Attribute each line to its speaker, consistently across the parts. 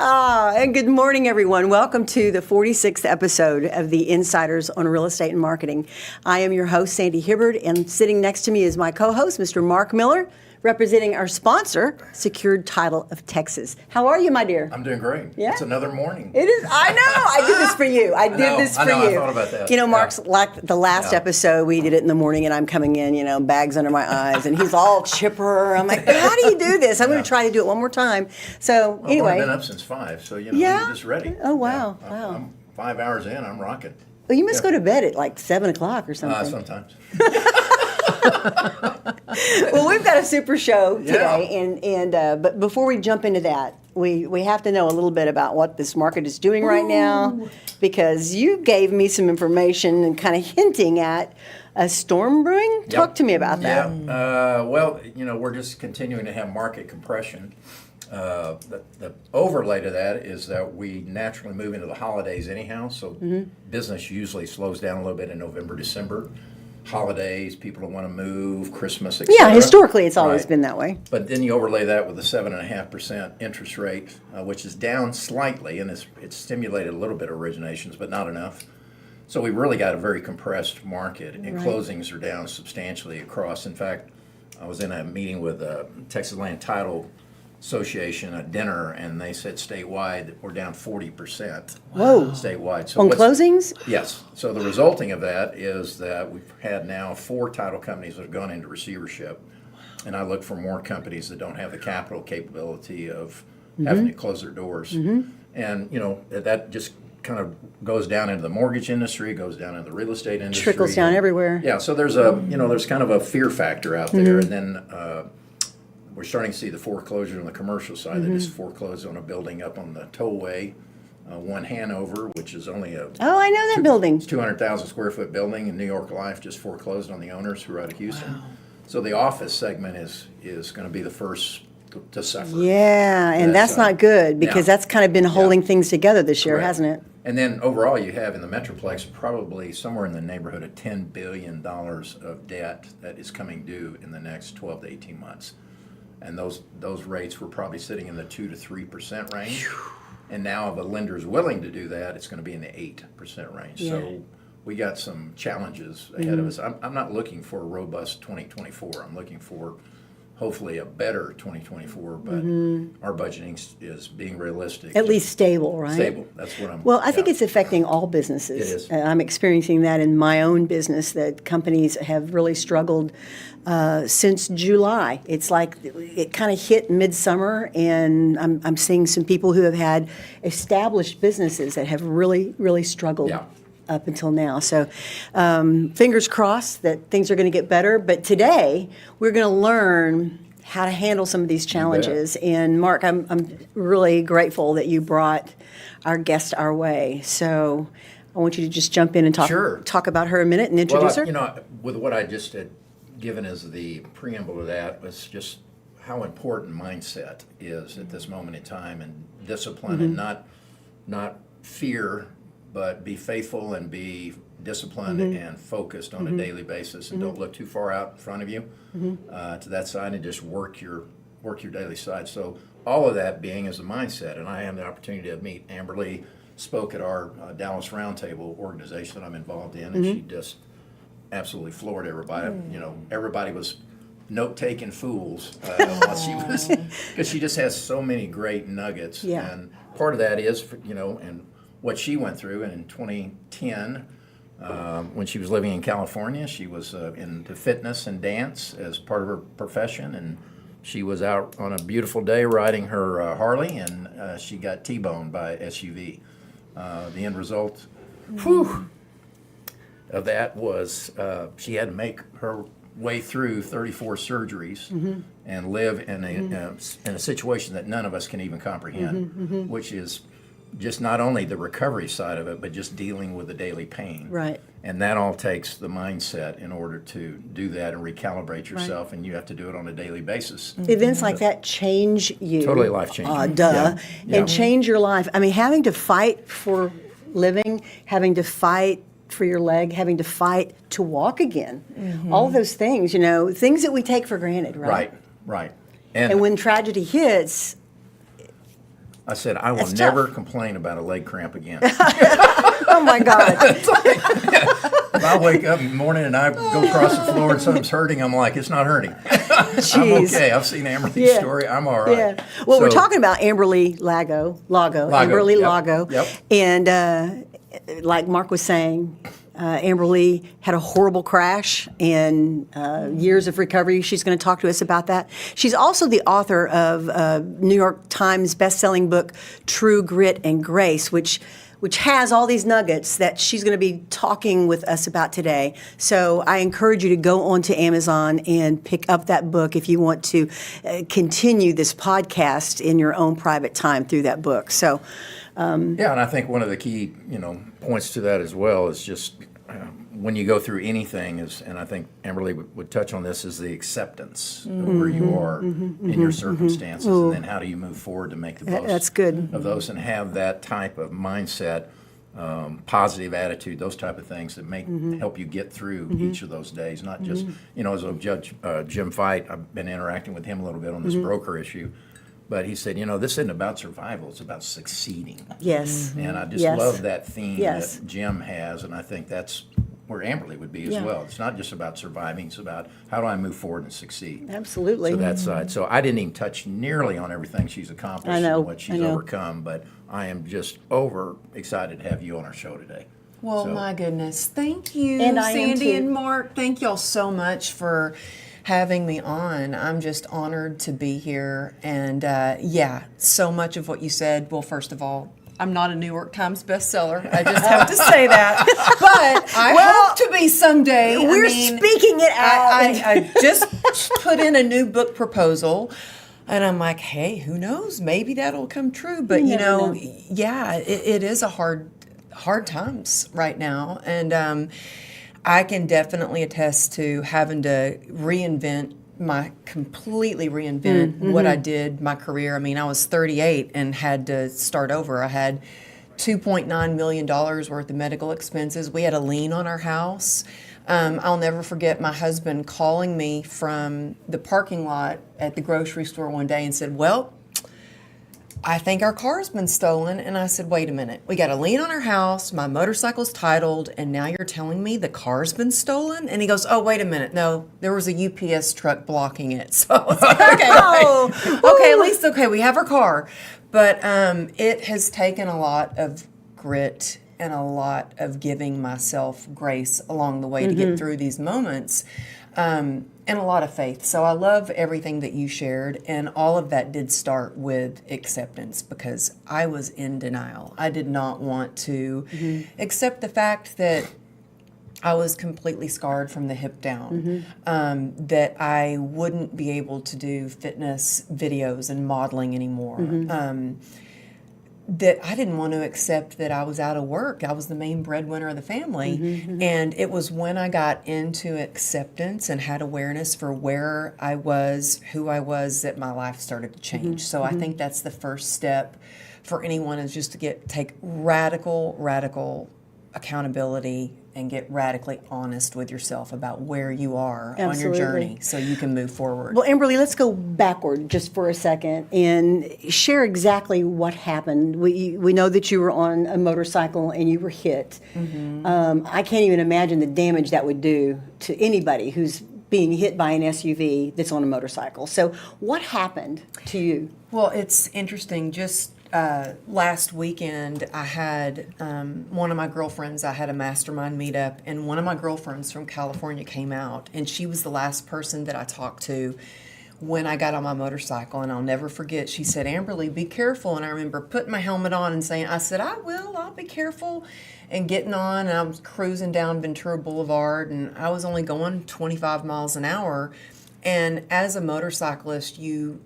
Speaker 1: And good morning, everyone. Welcome to the 46th episode of the Insiders on Real Estate and Marketing. I am your host, Sandy Hibbard, and sitting next to me is my co-host, Mr. Mark Miller, representing our sponsor, Secured Title of Texas. How are you, my dear?
Speaker 2: I'm doing great.
Speaker 1: Yeah?
Speaker 2: It's another morning.
Speaker 1: It is. I know. I did this for you. I did this for you.
Speaker 2: I thought about that.
Speaker 1: You know, Mark's like the last episode, we did it in the morning, and I'm coming in, bags under my eyes, and he's all chipper. I'm like, how do you do this? I'm going to try to do it one more time. So, anyway.
Speaker 2: I've been up since 5, so, you're just ready.
Speaker 1: Oh, wow.
Speaker 2: Yeah.
Speaker 1: Wow.
Speaker 2: I'm 5 hours in, I'm rocking.
Speaker 1: Well, you must go to bed at like 7 o'clock or something.
Speaker 2: Sometimes.
Speaker 1: Well, we've got a super show today, and but before we jump into that, we have to know a little bit about what this market is doing right now, because you gave me some information and kind of hinting at a storm brewing.
Speaker 2: Yep.
Speaker 1: Talk to me about that.
Speaker 2: Well, we're just continuing to have market compression. The overlay to that is that we naturally move into the holidays anyhow, so business usually slows down a little bit in November, December. Holidays, people don't want to move, Christmas, etc.
Speaker 1: Yeah, historically it's always been that way.
Speaker 2: But then you overlay that with a 7.5% interest rate, which is down slightly, and it's stimulated a little bit of originations, but not enough. So we've really got a very compressed market, and closings are down substantially across. In fact, I was in a meeting with the Texas Land Title Association at dinner, and they said statewide we're down 40%.
Speaker 1: Whoa.
Speaker 2: Statewide. So
Speaker 1: on closings?
Speaker 2: Yes. So the resulting of that is that we've had now 4 title companies that have gone into receivership, and I look for more companies that don't have the capital capability of having to close their doors. And that just kind of goes down into the mortgage industry, goes down into the real estate industry.
Speaker 1: Trickles down everywhere.
Speaker 2: Yeah. So there's there's kind of a fear factor out there, and then we're starting to see the foreclosure on the commercial side. They just foreclosed on a building up on the tollway, One Hanover, which is only
Speaker 1: I know that building.
Speaker 2: It's 200,000 square foot building, and New York Life just foreclosed on the owners who are out of Houston. Wow. So the office segment is going to be the first to suffer.
Speaker 1: Yeah, and that's not good, because that's kind of been holding things together this year,
Speaker 2: Correct.
Speaker 1: hasn't it?
Speaker 2: And then overall, you have in the Metroplex probably somewhere in the neighborhood of $10 billion of debt that is coming due in the next 12 to 18 months. And those rates were probably sitting in the 2 to 3% range. And now if a lender's willing to do that, it's going to be in the 8% range. Yeah. So we got some challenges ahead of us. I'm not looking for a robust 2024. I'm looking for hopefully a better 2024, but our budgeting is being realistic.
Speaker 1: At least stable, right?
Speaker 2: Stable. That's what I'm.
Speaker 1: Well, I think it's affecting all businesses.
Speaker 2: It is.
Speaker 1: I'm experiencing that in my own business, that companies have really struggled since July. It's like it kind of hit midsummer, and I'm seeing some people who have had established businesses that have really, really struggled.
Speaker 2: Yeah.
Speaker 1: Up until now. So fingers crossed that things are going to get better. But today we're going to learn how to handle some of these challenges. And Mark, I'm really grateful that you brought our guest our way. So I want you to just jump in and talk about her a minute and introduce her.
Speaker 2: With what I just had given as the preamble to that was just how important mindset is at this moment in time, and discipline, and not fear, but be faithful and be disciplined and focused on a daily basis, and don't look too far out in front of you to that side, and just work your daily side. So all of that being as a mindset, and I had the opportunity to meet Amberly, spoke at our Dallas Roundtable organization that I'm involved in, and she just absolutely floored everybody. Everybody was note-taking fools while she was, because she just has so many great nuggets, and part of that is and what she went through. And in 2010, when she was living in California, she was into fitness and dance as part of her profession, and she was out on a beautiful day riding her Harley, and she got T-boned by SUV. The end result of that was she had to make her way through 34 surgeries and live in a situation that none of us can even comprehend, which is just not only the recovery side of it, but just dealing with the daily pain.
Speaker 1: Right.
Speaker 2: And that all takes the mindset in order to do that and recalibrate yourself, and you have to do it on a daily basis.
Speaker 1: Events like that change you.
Speaker 2: Totally life-changing.
Speaker 1: And change your life. I mean, having to fight for living, having to fight for your leg, having to fight to walk again. All of those things, things that we take for granted, right?
Speaker 2: Right.
Speaker 1: And when tragedy hits,
Speaker 2: I said, I will
Speaker 1: That's
Speaker 2: never
Speaker 1: tough.
Speaker 2: complain about a leg cramp again.
Speaker 1: Oh my God.
Speaker 2: If I wake up in the morning and I go across the floor and something's hurting, I'm like, it's not hurting. I'm
Speaker 1: Jeez.
Speaker 2: okay. I've seen Amberly's
Speaker 1: Yeah.
Speaker 2: story. I'm all right.
Speaker 1: Yeah. Well, we're
Speaker 2: So-
Speaker 1: talking about Lago, Amberly
Speaker 2: yep,
Speaker 1: Lago.
Speaker 2: yep.
Speaker 1: And like Mark was saying, Amberly had a horrible crash and years of recovery. She's going to talk to us about that. She's also the author of New York Times bestselling book, True Grit and Grace, which has all these nuggets that she's going to be talking with us about today. So I encourage you to go onto Amazon and pick up that book if you want to continue this podcast in your own private time through that book. So,
Speaker 2: Yeah, and I think one of the key, points to that as well is just when you go through anything and I think Amberly would touch on this, is the acceptance of where you are in your circumstances, and then how do you move forward to make the most
Speaker 1: that's good.
Speaker 2: of those and have that type of mindset, positive attitude, those type of things that help you get through each of those days. Not just, as a Judge Jim Fight, I've been interacting with him a little bit on this broker issue. But he said, this isn't about survival, it's about succeeding.
Speaker 1: Yes.
Speaker 2: And I just
Speaker 1: Yes.
Speaker 2: love that theme
Speaker 1: Yes.
Speaker 2: that Jim has, and I think that's where Amberly would be as
Speaker 1: Yeah.
Speaker 2: well. It's not just about surviving, it's about how do I move forward and succeed.
Speaker 1: Absolutely.
Speaker 2: So that side. So I didn't even touch nearly on everything she's accomplished
Speaker 1: I know,
Speaker 2: and what she's
Speaker 1: I know.
Speaker 2: overcome, but I am just over excited to have you on our show today.
Speaker 3: Well,
Speaker 2: So-
Speaker 3: my goodness. Thank you,
Speaker 1: And I am
Speaker 3: Sandy
Speaker 1: too.
Speaker 3: and Mark. Thank y'all so much for having me on. I'm just honored to be here. And so much of what you said, well, first of all, I'm not a New York Times bestseller. I just have to say that. But I hope to be someday.
Speaker 1: We're speaking it out.
Speaker 3: I just put in a new book proposal. And I'm like, hey, who knows? Maybe that'll come true. But,
Speaker 1: You never know.
Speaker 3: it is a hard times right now. And I can definitely attest to having to completely reinvent what I did, my career. I mean, I was 38 and had to start over. I had $2.9 million worth of medical expenses. We had a lien on our house. I'll never forget my husband calling me from the parking lot at the grocery store one day and said, well, I think our car's been stolen. And I said, wait a minute. We got a lien on our house. My motorcycle's titled. And now you're telling me the car's been stolen? And he goes, oh, wait a minute. No, there was a UPS truck blocking it. So I was like, okay, we have our car. But it has taken a lot of grit and a lot of giving myself grace along the way to get through these moments. And a lot of faith. So I love everything that you shared, and all of that did start with acceptance because I was in denial. I did not want to accept the fact that I was completely scarred from the hip down, that I wouldn't be able to do fitness videos and modeling anymore. That I didn't want to accept that I was out of work. I was the main breadwinner of the family. And it was when I got into acceptance and had awareness for where I was, who I was, that my life started to change. So I think that's the first step for anyone, is just to take radical accountability and get radically honest with yourself about where you are on your
Speaker 1: Absolutely.
Speaker 3: journey so you can move forward.
Speaker 1: Well, Amberly, let's go backward just for a second and share exactly what happened. We know that you were on a motorcycle and you were hit. I can't even imagine the damage that would do to anybody who's being hit by an SUV that's on a motorcycle. So what happened to you?
Speaker 3: Well, it's interesting. Just last weekend, I had one of my girlfriends, I had a mastermind meetup, and one of my girlfriends from California came out, and she was the last person that I talked to when I got on my motorcycle. And I'll never forget, she said, Amberly, be careful. And I remember putting my helmet on and saying, I said, I'll be careful. And getting on, and I was cruising down Ventura Boulevard, and I was only going 25 miles an hour. And as a motorcyclist, you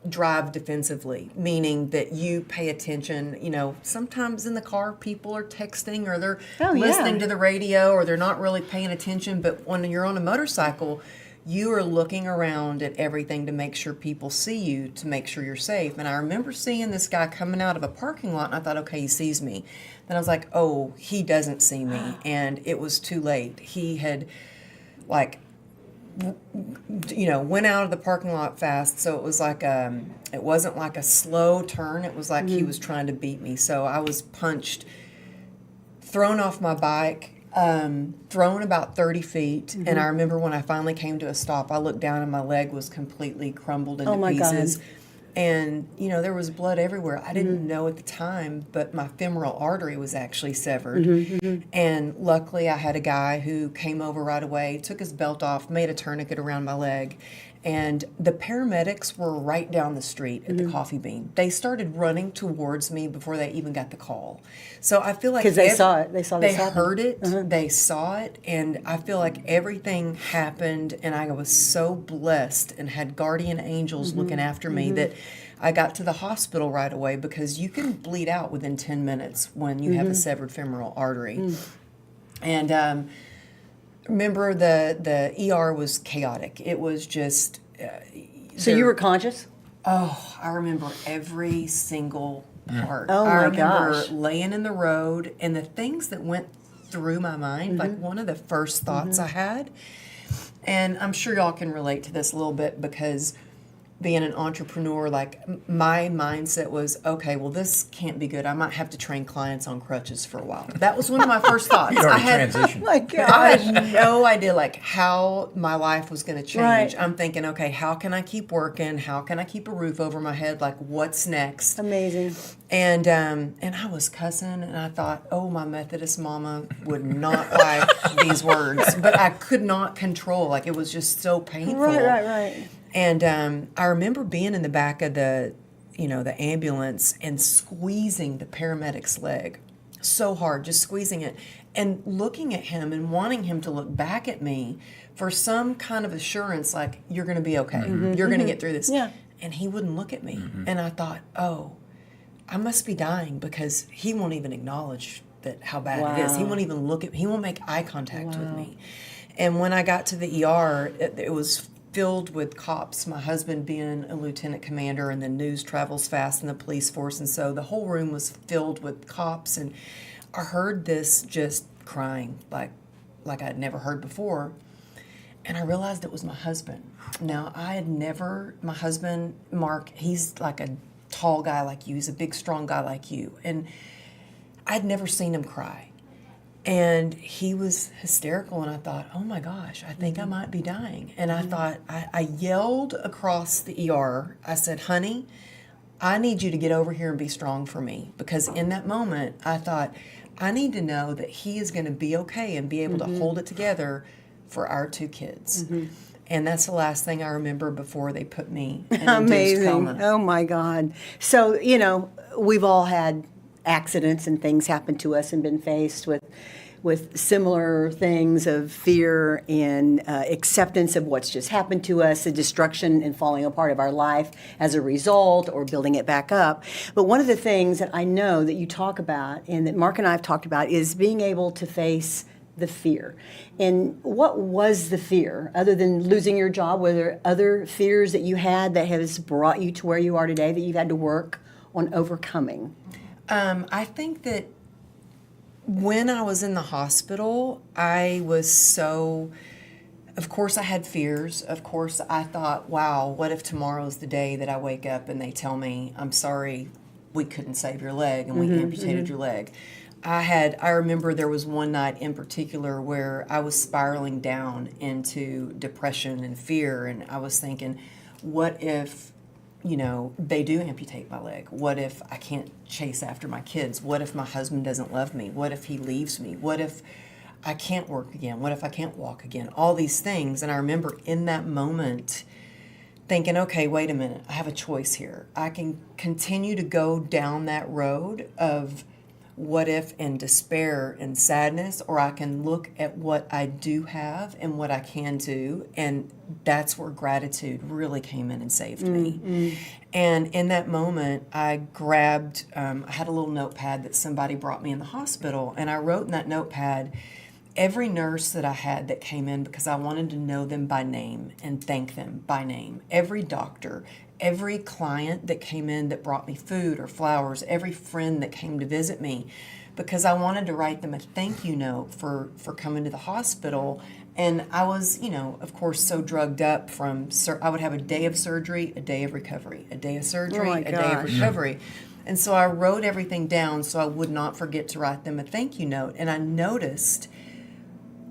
Speaker 3: drive defensively, meaning that you pay attention. Sometimes in the car people are texting or they're listening to the radio or they're not really paying attention. But when you're on a motorcycle, you are looking around at everything to make sure people see you, to make sure you're safe. And I remember seeing this guy coming out of a parking lot, and I thought, okay, he sees me. Then I was like, oh, he doesn't see me. And it was too late. He had went out of the parking lot fast. So it was like it wasn't like a slow turn. It was like he was trying to beat me. So I was punched, thrown off my bike, thrown about 30 feet. And I remember when I finally came to a stop, I looked down and my leg was completely crumbled into
Speaker 1: my
Speaker 3: pieces.
Speaker 1: God.
Speaker 3: And, there was blood everywhere. I didn't know at the time, but my femoral artery was actually severed. And luckily, I had a guy who came over right away, took his belt off, made a tourniquet around my leg. And the paramedics were right down the street at the Coffee Bean. They started running towards me before they even got the call. So I feel like...
Speaker 1: Because they saw it. They saw this
Speaker 3: They
Speaker 1: happen.
Speaker 3: heard it. They saw it. And I feel like everything happened, and I was so blessed and had guardian angels looking after me that I got to the hospital right away, because you can bleed out within 10 minutes when you have a severed femoral artery. And... remember, the ER was chaotic. It was just...
Speaker 1: So you were conscious?
Speaker 3: Oh, I remember every single part.
Speaker 1: Oh,
Speaker 3: I
Speaker 1: my
Speaker 3: remember
Speaker 1: gosh.
Speaker 3: laying in the road, and the things that went through my mind, like one of the first thoughts I had, and I'm sure y'all can relate to this a little bit, because being an entrepreneur, like my mindset was, okay, well, this can't be good. I might have to train clients on crutches for a while. That was one of my first thoughts.
Speaker 2: You already transitioned.
Speaker 1: My God.
Speaker 3: I had no idea like how my life was going to change.
Speaker 1: Right.
Speaker 3: I'm thinking, okay, how can I keep working? How can I keep a roof over my head? Like, what's next?
Speaker 1: Amazing.
Speaker 3: And I was cussing, and I thought, oh, my Methodist mama would not like these words, but I could not control. Like, it was just so painful.
Speaker 1: Right.
Speaker 3: And I remember being in the back of the ambulance and squeezing the paramedic's leg so hard, just squeezing it, and looking at him and wanting him to look back at me for some kind of assurance, like, you're going to be okay. You're going to get through this.
Speaker 1: Yeah.
Speaker 3: And he wouldn't look at me. And I thought, oh, I must be dying, because he won't even acknowledge that how bad it is. He
Speaker 1: Wow.
Speaker 3: won't even he won't make eye contact with me. And when I got to the ER, it was filled with cops, my husband being a lieutenant commander, and the news travels fast in the police force, and so the whole room was filled with cops, and I heard this just crying like I'd never heard before, and I realized it was my husband. Now, my husband, Mark, he's like a tall guy like you, he's a big, strong guy like you, and I'd never seen him cry. And he was hysterical, and I thought, oh my gosh, I think I might be dying. And I thought, I yelled across the ER, I said, honey, I need you to get over here and be strong for me. Because in that moment, I thought, I need to know that he is going to be okay and be able to hold it together for our two kids. And that's the last thing I remember before they put me in induced
Speaker 1: Amazing.
Speaker 3: coma.
Speaker 1: Oh, my God. So, we've all had accidents and things happen to us and been faced with similar things of fear and acceptance of what's just happened to us, the destruction and falling apart of our life as a result, or building it back up. But one of the things that I know that you talk about, and that Mark and I have talked about, is being able to face the fear. And what was the fear, other than losing your job? Were there other fears that you had that has brought you to where you are today, that you've had to work on overcoming?
Speaker 3: I think that when I was in the hospital, I was so, of course I had fears. Of course I thought, wow, what if tomorrow's the day that I wake up and they tell me, I'm sorry, we couldn't save your leg and we amputated your leg. I remember there was one night in particular where I was spiraling down into depression and fear, and I was thinking, what if they do amputate my leg? What if I can't chase after my kids? What if my husband doesn't love me? What if he leaves me? What if I can't work again? What if I can't walk again? All these things. And I remember in that moment thinking, okay, wait a minute, I have a choice here. I can continue to go down that road of what if and despair and sadness, or I can look at what I do have and what I can do, and that's where gratitude really came in and saved me. And in that moment, I grabbed, I had a little notepad that somebody brought me in the hospital, and I wrote in that notepad every nurse that I had that came in, because I wanted to know them by name and thank them by name. Every doctor, every client that came in that brought me food or flowers, every friend that came to visit me, because I wanted to write them a thank you note for coming to the hospital And I was, of course, so drugged up from, I would have a day of surgery, a day of recovery, a day of surgery,
Speaker 1: Oh my
Speaker 3: a day of
Speaker 1: gosh.
Speaker 3: recovery. And so I wrote everything down so I would not forget to write them a thank you note. And I noticed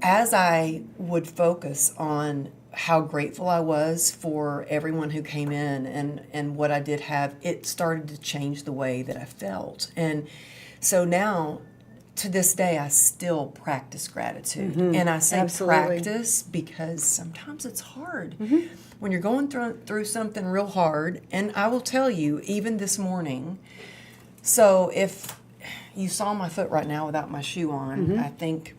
Speaker 3: as I would focus on how grateful I was for everyone who came in and what I did have, it started to change the way that I felt. And so now, to this day, I still practice gratitude. And I say
Speaker 1: Absolutely.
Speaker 3: practice because sometimes it's hard. When you're going through something real hard, and I will tell you, even this morning, so if you saw my foot right now without my shoe on, I think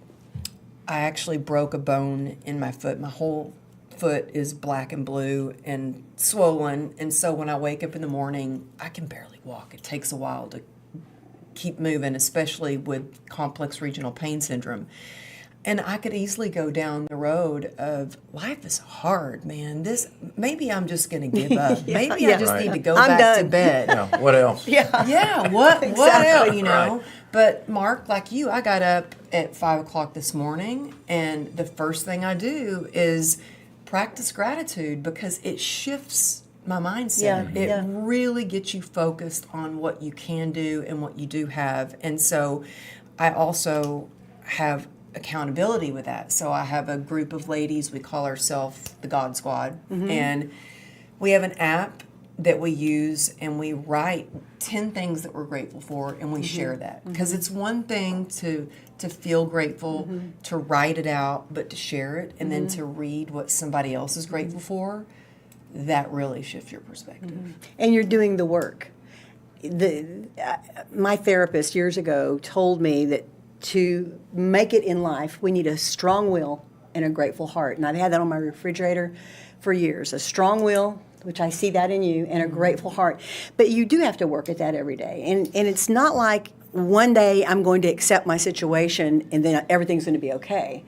Speaker 3: I actually broke a bone in my foot. My whole foot is black and blue and swollen. And so when I wake up in the morning, I can barely walk. It takes a while to keep moving, especially with complex regional pain syndrome. And I could easily go down the road of life is hard, man. Maybe I'm just going to give up. Maybe I just need to go
Speaker 1: I'm
Speaker 3: back to
Speaker 1: done.
Speaker 3: bed.
Speaker 2: Yeah, what else?
Speaker 3: Yeah, what else, you know?
Speaker 2: Right.
Speaker 3: But Mark, like you, I got up at 5 o'clock this morning, and the first thing I do is practice gratitude because it shifts my mindset. It really gets you focused on what you can do and what you do have. And so I also have accountability with that. So I have a group of ladies, we call ourselves the God Squad, and we have an app that we use, and we write 10 things that we're grateful for, and we share that. Because it's one thing to feel grateful, to write it out, but to share it, and then to read what somebody else is grateful for, that really shifts your perspective.
Speaker 1: And you're doing the work. My therapist years ago told me that to make it in life, we need a strong will and a grateful heart. And I've had that on my refrigerator for years. A strong will, which I see that in you, and a grateful heart. But you do have to work at that every day. And it's not like one day I'm going to accept my situation and then everything's going to be okay.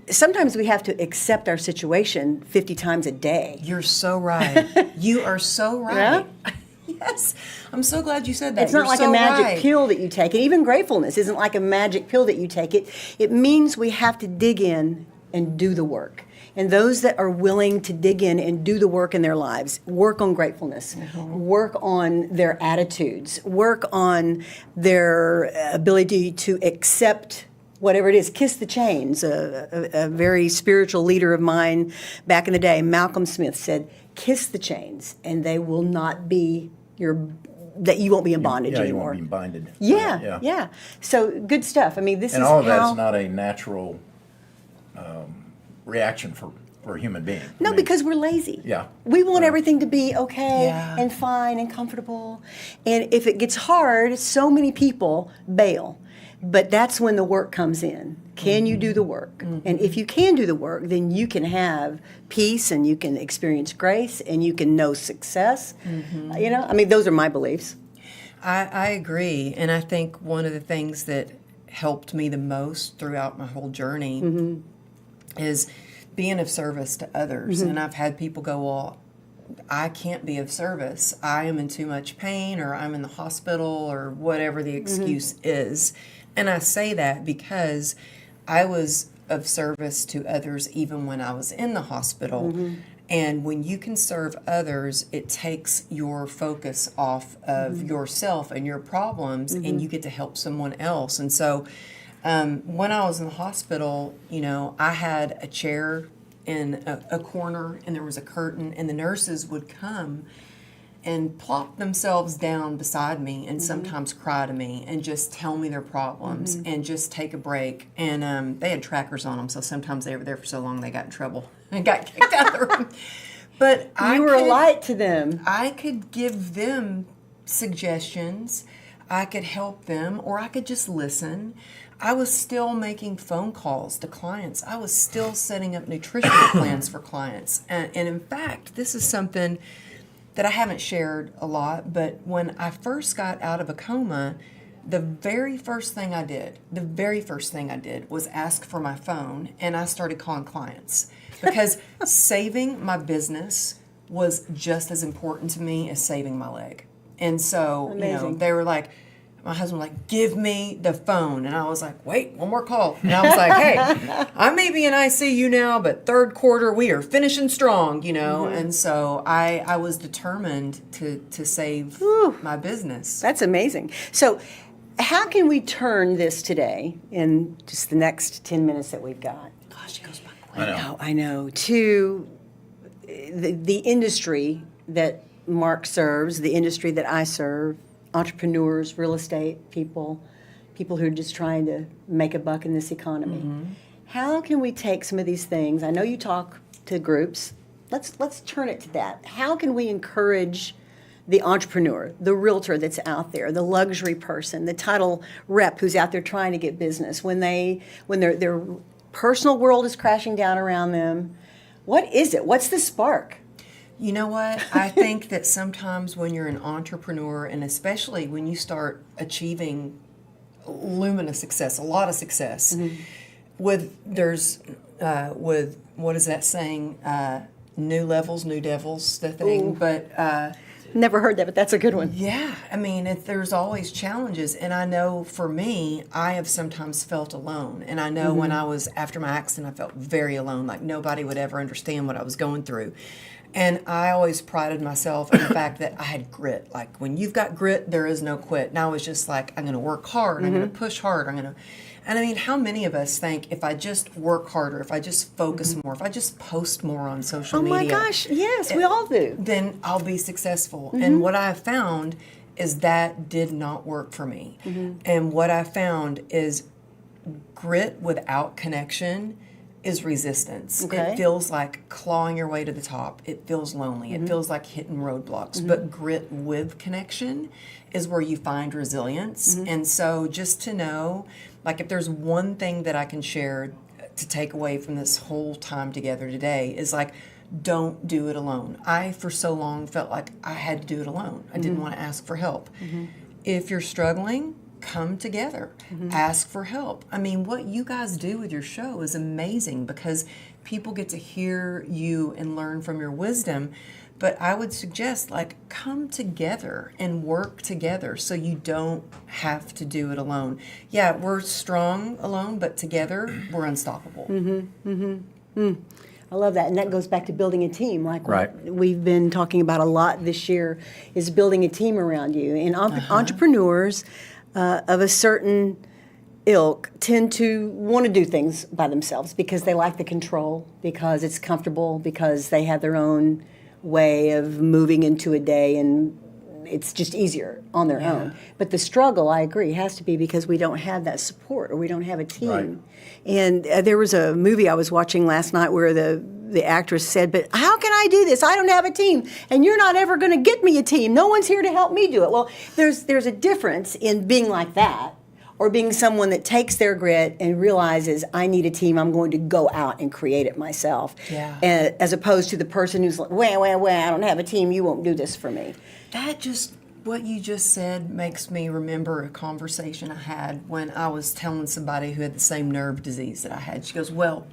Speaker 1: Sometimes we have to accept our situation 50 times a day.
Speaker 3: You're so right. You are so right.
Speaker 1: Yeah?
Speaker 3: Yes. I'm so glad you said that.
Speaker 1: It's not
Speaker 3: You're
Speaker 1: like
Speaker 3: so
Speaker 1: a magic
Speaker 3: right.
Speaker 1: pill that you take. And even gratefulness isn't like a magic pill that you take. It means we have to dig in and do the work. And those that are willing to dig in and do the work in their lives, work on gratefulness, work on their attitudes, work on their ability to accept whatever it is, kiss the chains. A very spiritual leader of mine back in the day, Malcolm Smith, said, kiss the chains and they will not be that you won't be in bondage
Speaker 2: Yeah, you
Speaker 1: anymore.
Speaker 2: won't be binded.
Speaker 1: Yeah. So good stuff. I mean, this
Speaker 2: And
Speaker 1: is
Speaker 2: all of
Speaker 1: how...
Speaker 2: that's not a natural reaction for a human being.
Speaker 1: No,
Speaker 2: I mean,
Speaker 1: because we're lazy.
Speaker 2: Yeah.
Speaker 1: We want everything to be okay
Speaker 3: Yeah.
Speaker 1: and fine and comfortable. And if it gets hard, so many people bail. But that's when the work comes in. Can you do the work? And if you can do the work, then you can have peace and you can experience grace and you can know success. You know, I mean, those are my beliefs.
Speaker 3: I agree. And I think one of the things that helped me the most throughout my whole journey is being of service to others. And I've had people go, well, I can't be of service. I am in too much pain, or I'm in the hospital, or whatever the excuse is. And I say that because I was of service to others even when I was in the hospital. And when you can serve others, it takes your focus off of yourself and your problems, and you get to help someone else. And so when I was in the hospital, you know, I had a chair in a corner, and there was a curtain, and the nurses would come and plop themselves down beside me and sometimes cry to me and just tell me their problems and just take a break. And they had trackers on them, so sometimes they were there for so long they got in trouble and got kicked out of the room. But
Speaker 1: You were a light to them.
Speaker 3: I could give them suggestions. I could help them, or I could just listen. I was still making phone calls to clients. I was still setting up nutritional plans for clients. And in fact, this is something that I haven't shared a lot, but when I first got out of a coma, the very first thing I did was ask for my phone, and I started calling clients because saving my business was just as important to me as saving my leg. And so, you know,
Speaker 1: Amazing.
Speaker 3: they were like, my husband was like, give me the phone. And I was like, wait, one more call. And I was like, hey, I may be in ICU now, but third quarter, we are finishing strong, you know? And so I was determined to save my business.
Speaker 1: That's amazing. So how can we turn this today in just the next 10 minutes that we've got?
Speaker 3: Gosh, it goes by quick.
Speaker 1: I know. To the industry that Mark serves, the industry that I serve, entrepreneurs, real estate people who are just trying to make a buck in this economy. How can we take some of these things? I know you talk to groups. Let's turn it to that. How can we encourage the entrepreneur, the realtor that's out there, the luxury person, the title rep who's out there trying to get business when their personal world is crashing down around them? What is it? What's the spark?
Speaker 3: You know what? I think that sometimes when you're an entrepreneur, and especially when you start achieving luminous success, a lot of success, with what is that saying? New levels, new devils, the thing.
Speaker 1: Ooh.
Speaker 3: But
Speaker 1: Never heard that, but that's a good one.
Speaker 3: yeah, I mean, there's always challenges, and I know for me, I have sometimes felt alone, and I know when I was after my accident, I felt very alone, like nobody would ever understand what I was going through. And I always prided myself in the fact that I had grit. Like, when you've got grit, there is no quit. And I was just like, I'm going to work hard. I'm going to push hard. And I mean, how many of us think if I just work harder, if I just focus more, if I just post more on social media.
Speaker 1: Oh my gosh, yes, we all do.
Speaker 3: Then I'll be successful. And what I found is that did not work for me. And what I found is grit without connection is resistance.
Speaker 1: Okay.
Speaker 3: It feels like clawing your way to the top. It feels lonely. It feels like hitting roadblocks. But grit with connection is where you find resilience. And so just to know, like, if there's one thing that I can share to take away from this whole time together today is like, don't do it alone. I, for so long, felt like I had to do it alone. I didn't want to ask for help. If you're struggling, come together, ask for help. I mean, what you guys do with your show is amazing because people get to hear you and learn from your wisdom. But I would suggest, like, come together and work together so you don't have to do it alone. Yeah, we're strong alone, but together we're unstoppable.
Speaker 1: I love that, and that goes back to building a team. Like
Speaker 2: Right.
Speaker 1: what we've been talking about a lot this year is building a team around you. And entrepreneurs of a certain ilk tend to want to do things by themselves because they like the control, because it's comfortable, because they have their own way of moving into a day, and it's just easier on their own. But the struggle, I agree, has to be because we don't have that support or we don't have a team.
Speaker 2: Right.
Speaker 1: And there was a movie I was watching last night where the actress said, but how can I do this? I don't have a team, and you're not ever going to get me a team. No one's here to help me do it. Well, there's a difference in being like that or being someone that takes their grit and realizes, I need a team, I'm going to go out and create it myself.
Speaker 3: Yeah.
Speaker 1: As opposed to the person who's like, wah, I don't have a team, you won't do this for me.
Speaker 3: What you just said makes me remember a conversation I had when I was telling somebody who had the same nerve disease that I had. She goes, well,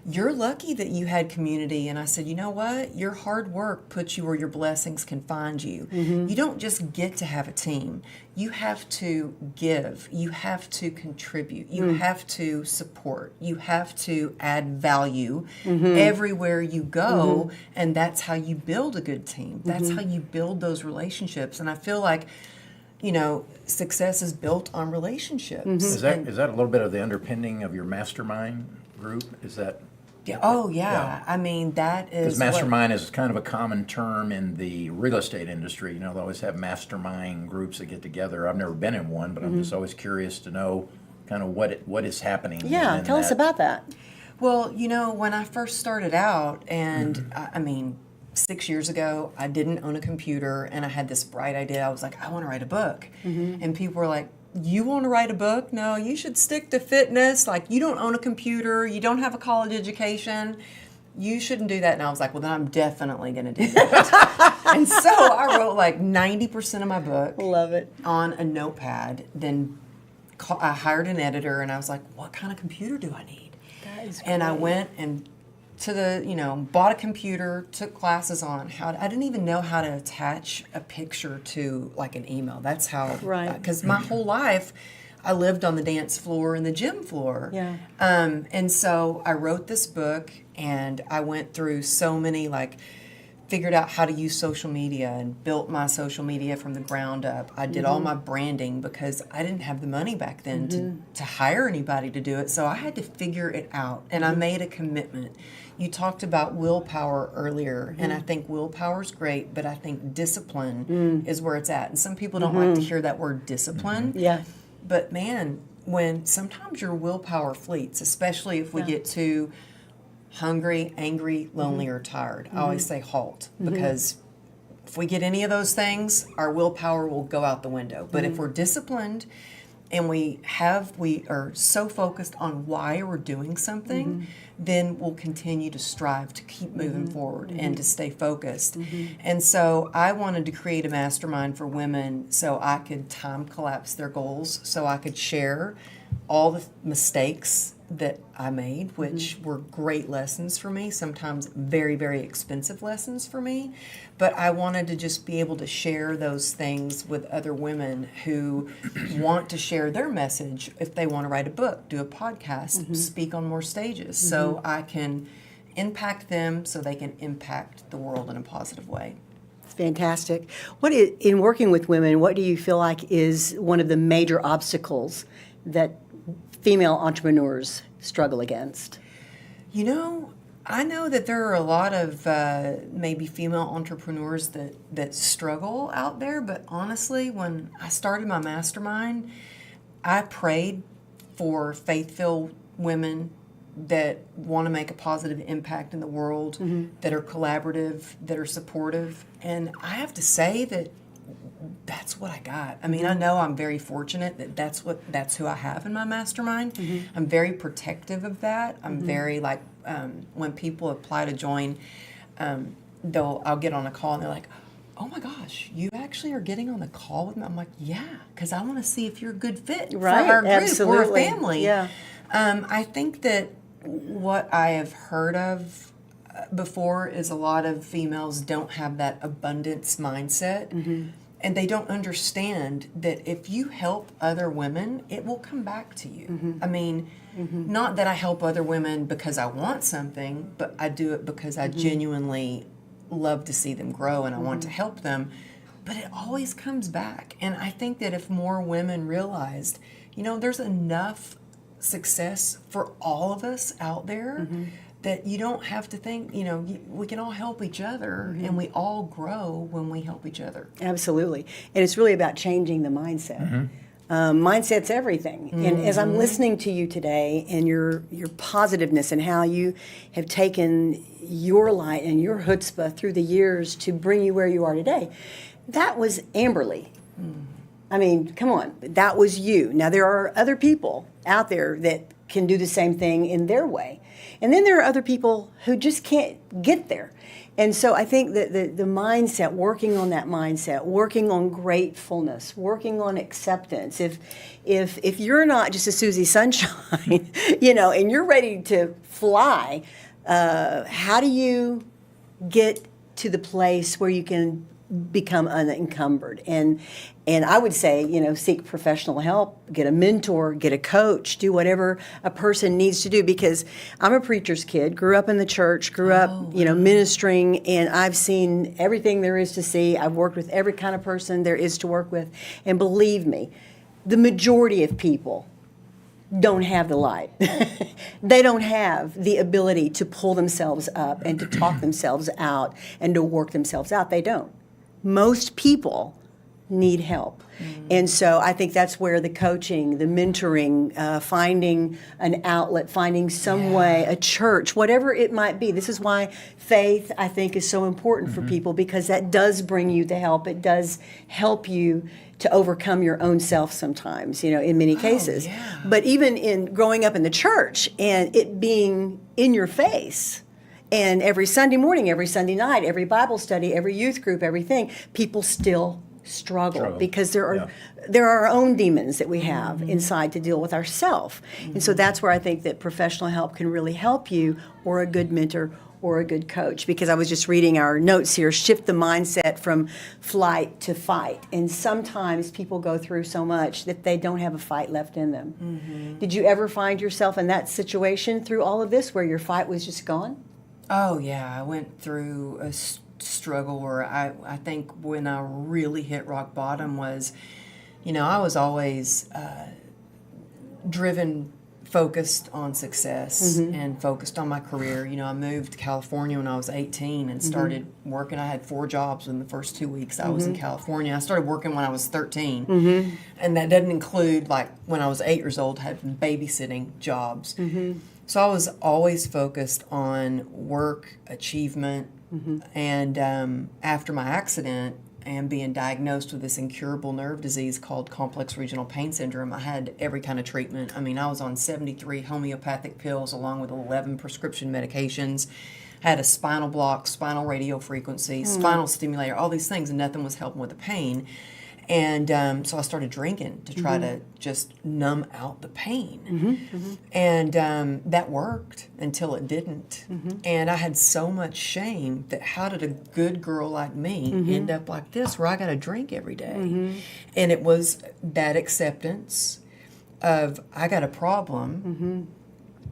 Speaker 3: you're lucky that you had community. And I said, you know what? Your hard work puts you where your blessings can find you. You don't just get to have a team. You have to give. You have to contribute. You have to support. You have to add value everywhere you go. And that's how you build a good team. That's how you build those relationships. And I feel like, you know, success is built on relationships.
Speaker 2: Is that a little bit of the underpinning of your mastermind group? Is that?
Speaker 3: Yeah. Oh, yeah. I mean, that is.
Speaker 2: Because mastermind is kind of a common term in the real estate industry. You know, they always have mastermind groups that get together. I've never been in one, but I'm just always curious to know kind of what is happening.
Speaker 1: Yeah,
Speaker 2: within
Speaker 1: tell us
Speaker 2: that.
Speaker 1: about that.
Speaker 3: Well, you know, when I first started out, and I mean, 6 years ago, I didn't own a computer, and I had this bright idea. I was like, I want to write a book. And people were like, you want to write a book? No, you should stick to fitness. Like, you don't own a computer. You don't have a college education. You shouldn't do that. And I was like, well, then I'm definitely going to do that. And so I wrote like 90% of my book.
Speaker 1: Love it.
Speaker 3: On a notepad. Then I hired an editor, and I was like, what kind of computer do I need?
Speaker 1: That is
Speaker 3: And I
Speaker 1: great.
Speaker 3: went and to the, bought a computer, took classes on I didn't even know how to attach a picture to like an email. That's how,
Speaker 1: Right.
Speaker 3: Because my whole life I lived on the dance floor and the gym floor.
Speaker 1: Yeah.
Speaker 3: And so I wrote this book, and I went through so many, figured out how to use social media and built my social media from the ground up. I did all my branding because I didn't have the money back then to hire anybody to do it. So I had to figure it out, and I made a commitment. You talked about willpower earlier, and I think willpower is great, but I think discipline is where it's at. And some people don't like to hear that word discipline.
Speaker 1: Yeah.
Speaker 3: But man, when sometimes your willpower fleets, especially if we get too hungry, angry, lonely, or tired, I always say halt, because if we get any of those things, our willpower will go out the window. But if we're disciplined and we are so focused on why we're doing something, then we'll continue to strive to keep moving forward and to stay focused. And so I wanted to create a mastermind for women so I could time collapse their goals, so I could share all the mistakes that I made, which were great lessons for me, sometimes very, very expensive lessons for me. But I wanted to just be able to share those things with other women who want to share their message if they want to write a book, do a podcast, speak on more stages, so I can impact them so they can impact the world in a positive way.
Speaker 1: Fantastic. In working with women, what do you feel like is one of the major obstacles that female entrepreneurs struggle against?
Speaker 3: I know that there are a lot of maybe female entrepreneurs that struggle out there, but honestly, when I started my mastermind, I prayed for faith-filled women that want to make a positive impact in the world, that are collaborative, that are supportive, and I have to say that that's what I got. I mean, I know I'm very fortunate that that's who I have in my mastermind. I'm very protective of that. I'm very when people apply to join, I'll get on a call and they're like, "Oh my gosh, you actually are getting on the call with me?" I'm like, "Yeah, because I want to see if you're a good fit for our group.
Speaker 1: Absolutely.
Speaker 3: We're a family."
Speaker 1: Yeah.
Speaker 3: I think that what I have heard of before is a lot of females don't have that abundance mindset. And they don't understand that if you help other women, it will come back to you. I mean, not that I help other women because I want something, but I do it because I genuinely love to see them grow and I want to help them. But it always comes back. And I think that if more women realized, there's enough success for all of us out there, that you don't have to think, we can all help each other, and we all grow when we help each other.
Speaker 1: Absolutely. And it's really about changing the mindset. Mindset's everything. And as I'm listening to you today and your positiveness and how you have taken your light and your chutzpah through the years to bring you where you are today, that was Amberly. I mean, come on, that was you. Now, there are other people out there that can do the same thing in their way. And then there are other people who just can't get there. And so I think that the mindset, working on that mindset, working on gratefulness, working on acceptance. If you're not just a Susie Sunshine, and you're ready to fly, how do you get to the place where you can become unencumbered? And I would say, seek professional help, get a mentor, get a coach, do whatever a person needs to do, because I'm a preacher's kid, grew up in the church, grew up, ministering, and I've seen everything there is to see. I've worked with every kind of person there is to work with. And believe me, the majority of people don't have the light. They don't have the ability to pull themselves up and to talk themselves out and to work themselves out. They don't. Most people need help. And so I think that's where the coaching, the mentoring, finding an outlet, finding some way, a church, whatever it might be. This is why faith, I think, is so important for people, because that does bring you the help. It does help you to overcome your own self sometimes, in many cases. But even in growing up in the church and it being in your face, and every Sunday morning, every Sunday night, every Bible study, every youth group, everything, people still struggle because there are our own demons that we have inside to deal with ourselves. And so that's where I think that professional help can really help you, or a good mentor or a good coach. Because I was just reading our notes here, shift the mindset from flight to fight. And sometimes people go through so much that they don't have a fight left in them. Did you ever find yourself in that situation through all of this where your fight was just gone?
Speaker 3: Oh, yeah. I went through a struggle where I think when I really hit rock bottom was, I was always driven, focused on success and focused on my career. I moved to California when I was 18 and started working. I had 4 jobs in the first 2 weeks I was in California. I started working when I was 13. And that doesn't include, like, when I was 8 years old, had babysitting jobs. So I was always focused on work, achievement, and after my accident and being diagnosed with this incurable nerve disease called complex regional pain syndrome, I had every kind of treatment. I mean, I was on 73 homeopathic pills along with 11 prescription medications. I had a spinal block, spinal radio frequency, spinal stimulator, all these things, and nothing was helping with the pain. And so I started drinking to try to just numb out the pain. And that worked until it didn't. And I had so much shame that how did a good girl like me end up like this, where I got to drink every day? And it was that acceptance of I got a problem.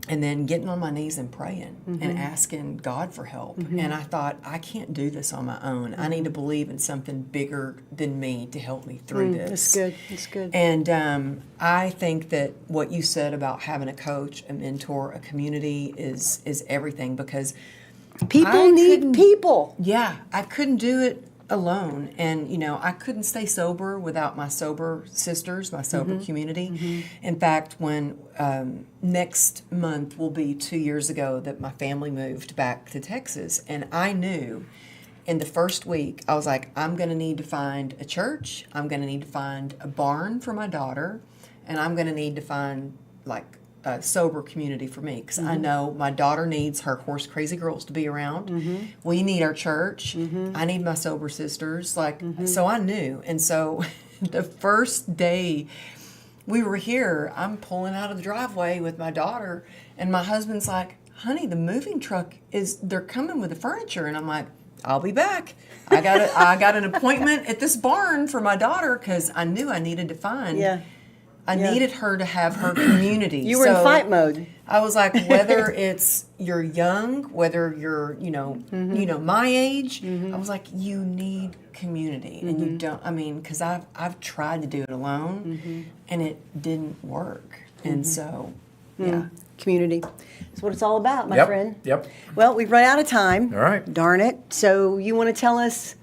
Speaker 3: And then getting on my knees and praying and asking God for help. And I thought, I can't do this on my own. I need to believe in something bigger than me to help me through this.
Speaker 1: That's good. That's good.
Speaker 3: And I think that what you said about having a coach, a mentor, a community is everything, because
Speaker 1: People need people.
Speaker 3: Yeah, I couldn't do it alone. And, I couldn't stay sober without my sober sisters, my sober community. In fact, when next month will be 2 years ago that my family moved back to Texas, and I knew in the first week, I was like, I'm going to need to find a church, I'm going to need to find a barn for my daughter, and I'm going to need to find, like, a sober community for me, because I know my daughter needs her horse crazy girls to be around. We need our church. I need my sober sisters. So I knew. And so the first day we were here, I'm pulling out of the driveway with my daughter, and my husband's like, honey, the moving truck they're coming with the furniture. And I'm like, I'll be back. I got an appointment at this barn for my daughter, because I knew I needed to find I needed her to have her community.
Speaker 1: You were in fight mode.
Speaker 3: I was like, whether it's you're young, whether you're, my age, I was like, you need community. And you don't, because I've tried to do it alone, and it didn't work. And so,
Speaker 1: Community. That's what it's all about, my friend.
Speaker 2: Yep.
Speaker 1: Well, we've run out of time.
Speaker 2: All right.
Speaker 1: Darn it. So you want to tell us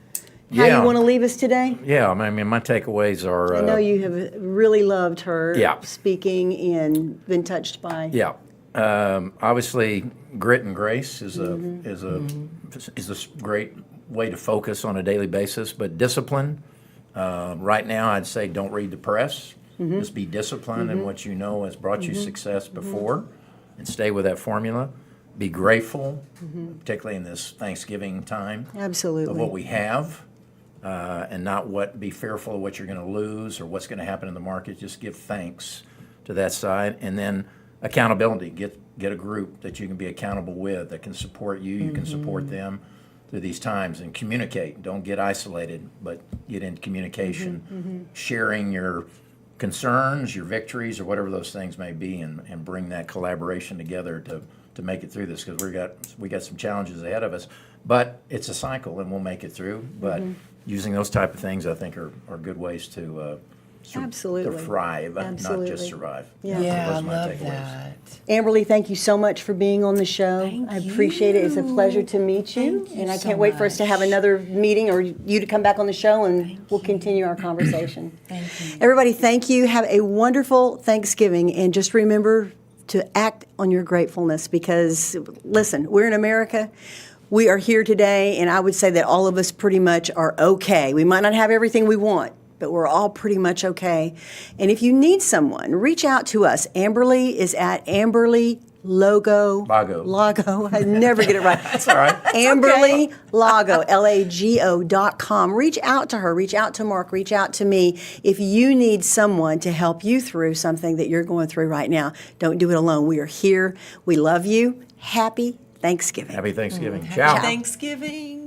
Speaker 1: how you want to leave us today?
Speaker 2: Yeah, my takeaways are...
Speaker 1: I know you have really loved her speaking and been touched by...
Speaker 2: Yeah. Obviously, grit and grace is a great way to focus on a daily basis, but discipline, right now I'd say don't read the press. Just be disciplined in what you know has brought you success before, and stay with that formula. Be grateful, particularly in this Thanksgiving time,
Speaker 1: Absolutely.
Speaker 2: of what we have. And not be fearful of what you're going to lose or what's going to happen in the market. Just give thanks to that side. And then accountability. Get a group that you can be accountable with, that can support you. You can support them through these times. And communicate. Don't get isolated, but get into communication. Sharing your concerns, your victories, or whatever those things may be, and bring that collaboration together to make it through this, because we got some challenges ahead of us. But it's a cycle, and we'll make it through. But using those type of things, I think, are good ways to
Speaker 1: Absolutely.
Speaker 2: to thrive, not
Speaker 1: Absolutely.
Speaker 2: just survive.
Speaker 1: Yeah.
Speaker 3: I
Speaker 2: Those are my
Speaker 3: love
Speaker 2: takeaways.
Speaker 3: that.
Speaker 1: Amberly, thank you so much for being on the show.
Speaker 3: Thank
Speaker 1: I appreciate it. It's a pleasure to meet you.
Speaker 3: Thank you
Speaker 1: And I
Speaker 3: so
Speaker 1: can't wait for us to have
Speaker 3: much.
Speaker 1: another meeting, or you to come back on the show, and we'll continue our conversation.
Speaker 3: Thank you.
Speaker 1: Everybody, thank you. Have a wonderful Thanksgiving, and just remember to act on your gratefulness, because, listen, we're in America. We are here today, and I would say that all of us pretty much are okay. We might not have everything we want, but we're all pretty much okay. And if you need someone, reach out to us. Amberly is at Amberly Lago.
Speaker 2: Lago.
Speaker 1: I never get it right.
Speaker 2: That's all right.
Speaker 1: Amberly Lago, Lago.com. Reach out to her, reach out to Mark, reach out to me if you need someone to help you through something that you're going through right now. Don't do it alone. We are here. We love you. Happy Thanksgiving.
Speaker 2: Happy Thanksgiving. Ciao.
Speaker 3: Thanksgiving.